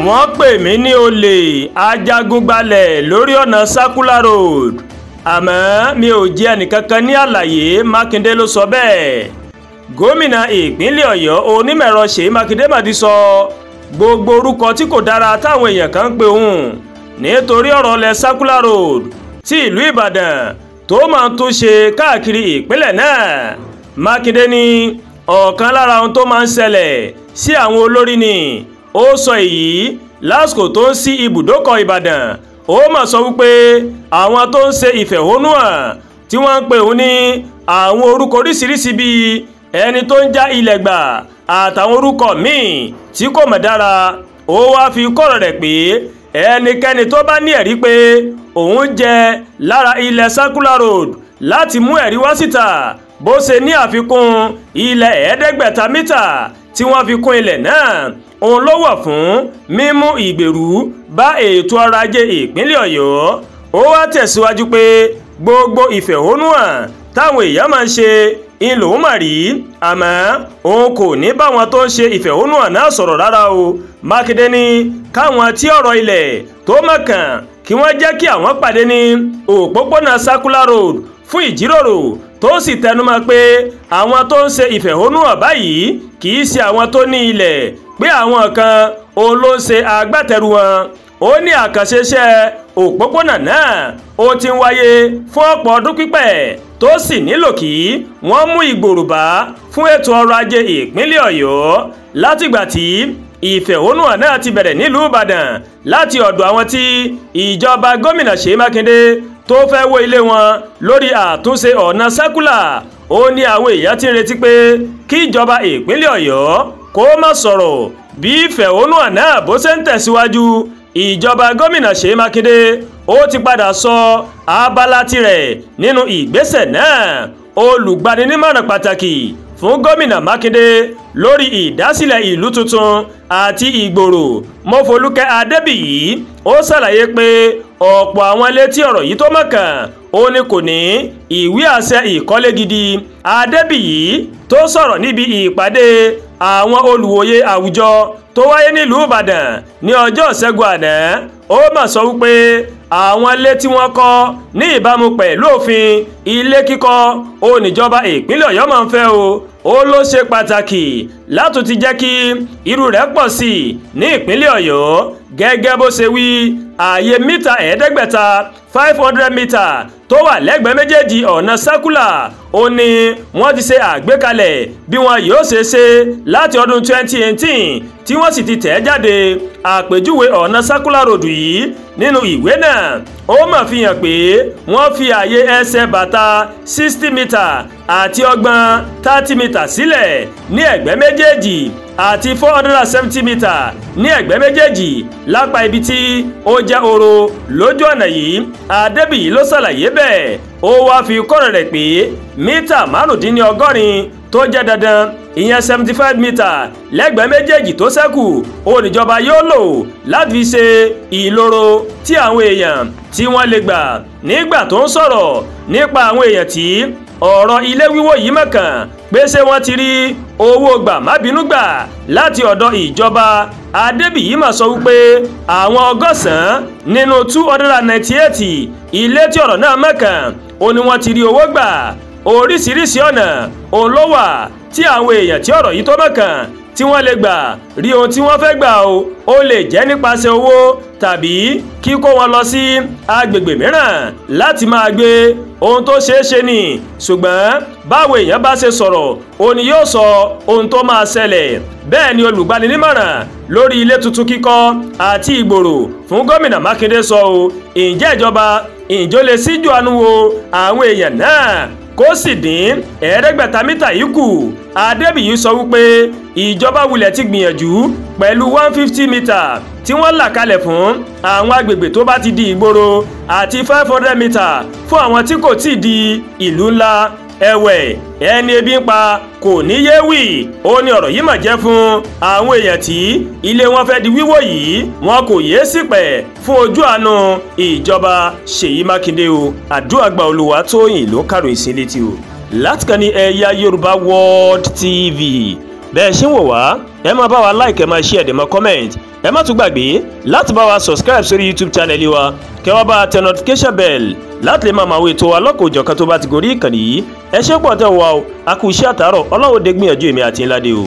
wọ́n pè mí ní olè ajagunbalẹ̀ lórí ọ̀nà Circular Road àmọ́ mi ò jẹ́ ẹnìkankan ní àlàyé. Mákindé ló sọ bẹ́ẹ̀. Gómìnà ìpínlẹ̀ Ọ̀yọ́ onímọ̀ẹ̀rọ Ṣèyí Mákindé mà ti sọ gbogbo orúkọ tí kò dára táwọn èèyàn kan ń pè òun nítorí ọ̀rọ̀ ilẹ̀ Circular Road tí ìlú Ìbàdàn tó máa ń tún ṣe káàkiri ìpínlẹ̀ náà. Mákindé ní ọ̀kan lára ohun tó máa ń ṣẹlẹ̀ sí àwọn olórí ni. Ó sọ èyí lásìkò tó ń ṣí ibùdókọ̀ Ìbàdàn. Ó mà sọ wípé àwọn tó ń ṣe ìfẹ̀hónúhàn tí wọ́n ń pè òun ní àwọn orúkọ oríṣiríṣi bíi ẹni tó ń já ilẹ̀ gbà àtàwọn orúkọ míì tí kò mọ̀ dára. Ó wá fi kọ́rọ̀ rẹ̀ pé ẹnikẹ́ni tó bá ní ẹ̀rí pé òun jẹ lára ilẹ̀ Circular Road láti mú ẹ̀rí wá síta bó ṣe ní àfikún ilẹ̀ 500 mítà tí wọ́n fi kún ilẹ̀ náà. Òun ló wà fún mímú ìgbèrú bá ètò ọrọ̀ ajé ìpínlẹ̀ Ọ̀yọ́. Ó wá tẹ̀síwájú pé gbogbo ìfẹ̀hónúhàn táwọn èèyàn máa ń ṣe ń lòun mà rí àmọ́ òun kò ní báwọn tó ń ṣe ìfẹ̀hónúhàn náà sọ̀rọ̀ rárá o. Mákindé ní káwọn tí ọ̀rọ̀ ilẹ̀ tó mọ̀kàn kí wọ́n jẹ́ kí àwọn pàdé ní òpópónà Circular Road fún ìjíròrò tó sì tẹnumọ́ pé àwọn tó ń ṣe ìfẹ̀hónúhàn báyìí kì í ṣe àwọn tó ní ilẹ̀ pé àwọn kan òun ló ń ṣe agbátẹrù wọn. Ó ní àkànṣe iṣẹ́ òpópónà náà ó ti ń wáyé fún ọ̀pọ̀ ọdún pípẹ́ tó sì nílò kí wọ́n mú ìgbòrò bá fún ètò ọrọ̀ ajé ìpínlẹ̀ Ọ̀yọ́. Látìgbà tí ìfẹ̀hónúhàn náà ti bẹ̀rẹ̀ nílùú Ìbàdàn láti ọ̀dọ̀ àwọn tí ìjọba gómìnà Ṣèyí Mákindé tó fẹ́ wó ilé wọn lórí àtúnṣe ọ̀nà Circular. Ó ní àwọn èèyàn ti ń retí pé kí ìjọba ìpínlẹ̀ Ọ̀yọ́ kó má sọ̀rọ̀ bí ìfẹ̀hónúhàn náà bó ṣe ń tẹ̀síwájú. Ìjọba gómìnà Ṣèyí Mákindé ó ti padà sọ abala tirẹ̀ nínú ìgbésẹ̀ náà. Olùgbaninímọ̀ràn pàtàkì fún gómìnà Mákindé lórí ìdásílẹ̀ ìlú tuntun àti ìgbòrò Mọ́folúkẹ́ Adébíyì ó ṣàlàyé pé ọ̀pọ̀ àwọn ilé tí ọ̀rọ̀ yìí tó mọ̀kàn ó ní kò ní ìwé àṣẹ ìkọ́lé gidi. Adébíyì tó sọ̀rọ̀ níbi ìpàdé àwọn olùwòye àwùjọ tó wáyé nílùú Ìbàdàn ní ọjọ́ Ìṣẹ́gun àná. Ó mà sọ wípé àwọn ilé tí wọ́n kọ́ ní ìbámu pẹ̀lú òfin ilé kíkọ́ oníjọba ìpínlẹ̀ Ọ̀yọ́ máa ń fẹ́ o. Ó ló ṣe pàtàkì látún ti jẹ́ kí irú rẹ̀ pọ̀ sí ní ìpínlẹ̀ Ọ̀yọ́. Gẹ́gẹ́ bó ṣe wí ààyè mítà 500 500 mítà tó wà lẹ́gbẹ̀ẹ́ méjèèjì ọ̀nà Circular ó ní wọ́n ti ṣe àgbékalẹ̀ bí wọn yóò ṣe ṣe láti ọdún 2018 tí wọ́n sì ti tẹ̀ jáde àpèjúwe ọ̀nà Circular Road yìí nínú ìwé náà. Ó mà fi hàn pé wọ́n fi ààyè ẹsẹ̀ bàtà 60 mítà àti ọgbọ̀n 30 mítà sílẹ̀ ní ẹ̀gbẹ́ méjèèjì àti 470 mítà ní ẹ̀gbẹ́ méjèèjì lápá ibi tí ó jẹ́ oro lójú ọ̀nà yìí. Adébíyì ló ṣàlàyé bẹ́ẹ̀. Ó wá fi kọ́rọ̀ rẹ̀ pé mítà 85 tó jẹ́ dandan ìyẹn 75 mítà lẹ́gbẹ̀ẹ́ méjèèjì tó ṣẹ́kù oníjọba yóò lò láti fi ṣe ìloro tí àwọn èèyàn tí wọ́n lè gbà. Nígbà tó ń sọ̀rọ̀ nípa àwọn èèyàn tí ọ̀rọ̀ ilé wíwó yìí mọ̀kàn pé ṣé wọ́n ti rí owó gbà má bínú gbà láti ọ̀dọ̀ ìjọba. Adébíyì mà sọ wípé àwọn 100 nínú 298 ilé tí ọ̀rọ̀ náà mọ̀kàn ó ní wọ́n ti rí owó gbà. Oríṣiríṣi ọ̀nà òun ló wà tí àwọn èèyàn tí ọ̀rọ̀ yìí tó mọ̀kàn tí wọ́n lè gbà rí ohun tí wọ́n fẹ́ gbà o. Ó lè jẹ́ nípasẹ̀ owó tàbí kíkó wọn lọ sí agbègbè mìíràn láti máa gbé ohun tó ṣeé ṣe ni. Ṣùgbọ́n báwo èèyàn bá ṣe sọ̀rọ̀ òun ni yóò sọ ohun tó máa ṣẹlẹ̀. Bẹ́ẹ̀ ni olùgbaninímọ̀ràn lórí ilé tuntun kíkọ́ àti ìgbòrò fún gómìnà Mákindé sọ o. Ǹjẹ́ ìjọba ìjọ lè síjú àánú wo àwọn èèyàn náà kó sì dín 500 mítà yìí kù? Adébíyì sọ wípé ìjọba wulẹ̀ ti gbìyànjú pẹ̀lú 150 mítà tí wọ́n là kalẹ̀ fún àwọn agbègbè tó bá ti di ìgboro àti 500 mítà fún àwọn tí kò tí ì di ìlú ńlá. Ẹ̀wẹ̀ ẹni ebi ń pa kò ní yé wì. Ó ní ọ̀rọ̀ yìí mà jẹ́ fún àwọn èèyàn tí ilé wọn fẹ́ di wíwó yìí wọn kò yé sípẹ̀ fún ojú àánú ìjọba Ṣèyí Mákindé o. Àdúràgbà Olúwatóyìn ló kàròyìn sí létí o láti kàn ní Ẹ̀yà Yorùbá World TV. bẹ́ẹ̀ ṣe ń wò wá ẹ máa bá wa like ẹ máa share ẹ máa comment ẹ má tún gbàgbé láti bá wa subscribe sórí YouTube channel wa kẹ́ wá bá a tẹ notification bell láti lè máa máa wo ètò wa lọ́kọ̀ọ́jọ̀kan tó bá ti gorí ìkànnì yìí ẹ ṣé pọ̀ tẹ́ wá o a kú iṣẹ́ àtàárọ̀ Ọlọ́run dé gbìyànjú èmi àti ńlá dé o.